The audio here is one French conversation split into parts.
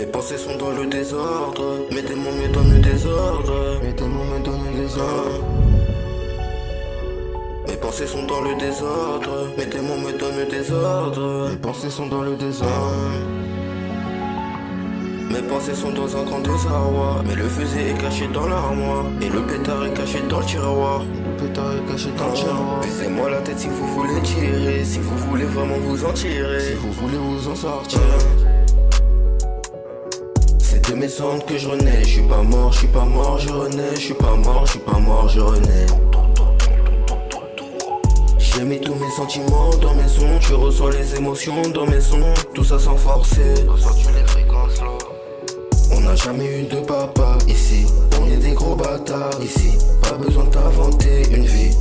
Mes pensées sont dans le désordre, mes démons me donnent le désordre. Mes démons me donnent le désordre. Mes pensées sont dans le désordre, mes démons me donnent le désordre. Mes pensées sont dans le désordre. Mes pensées sont dans un grand désarroi, mais le fusil est caché dans l'armoire et le pétard est caché dans le tiroir. Le pétard est caché dans le tiroir. Baissez-moi la tête si vous voulez tirer, si vous voulez vraiment vous en tirer, si vous voulez vous en sortir. C'est de mes cendres que je renais, je suis pas mort, je suis pas mort, je renais, je suis pas mort, je suis pas mort, je renais. J'ai mis tous mes sentiments dans mes sons, je ressens les émotions dans mes sons, tout ça sans forcer. Ressens-tu les fréquences là? On n'a jamais eu de papa ici, on est des gros bâtards ici, pas besoin de t'inventer une vie.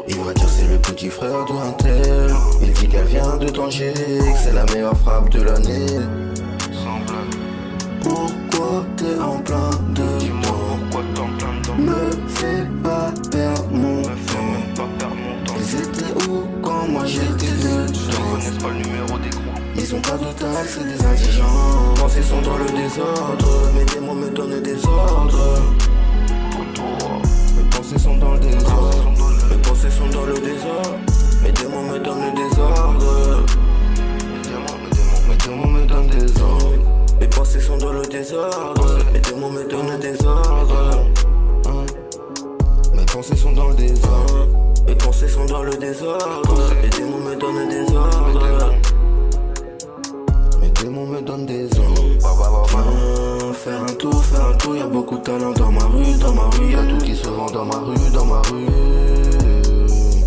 Il va dire c'est le petit frère d'un tel, il dit qu'elle vient de danger, que c'est la meilleure frappe de l'année. Pourquoi t'es en plein dedans? Me fais pas perdre mon temps. Ils étaient où quand moi j'étais dedans? Ils connaissent pas le numéro d'écrou. Ils ont pas de taille, c'est des indigents. Mes pensées sont dans le désordre, mes démons me donnent des ordres. Mes pensées sont dans le désordre, mes pensées sont dans le désordre. Mes démons me donnent le désordre. Mes démons me donnent des ordres. Mes pensées sont dans le désordre, mes démons me donnent des ordres. Mes pensées sont dans le désordre, mes pensées sont dans le désordre. Mes démons me donnent des ordres. Mes démons me donnent des ordres. Viens faire un tour, y'a beaucoup de talent dans ma rue, y'a tout qui se vend dans ma rue.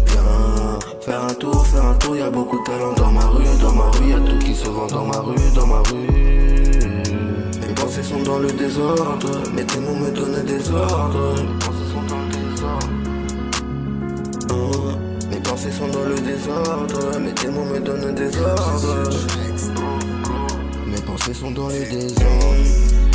Viens faire un tour, y'a beaucoup de talent dans ma rue, y'a tout qui se vend dans ma rue. Mes pensées sont dans le désordre, mes démons me donnent des ordres. Mes pensées sont dans le désordre, mes démons me donnent des ordres. Mes pensées sont dans le désordre.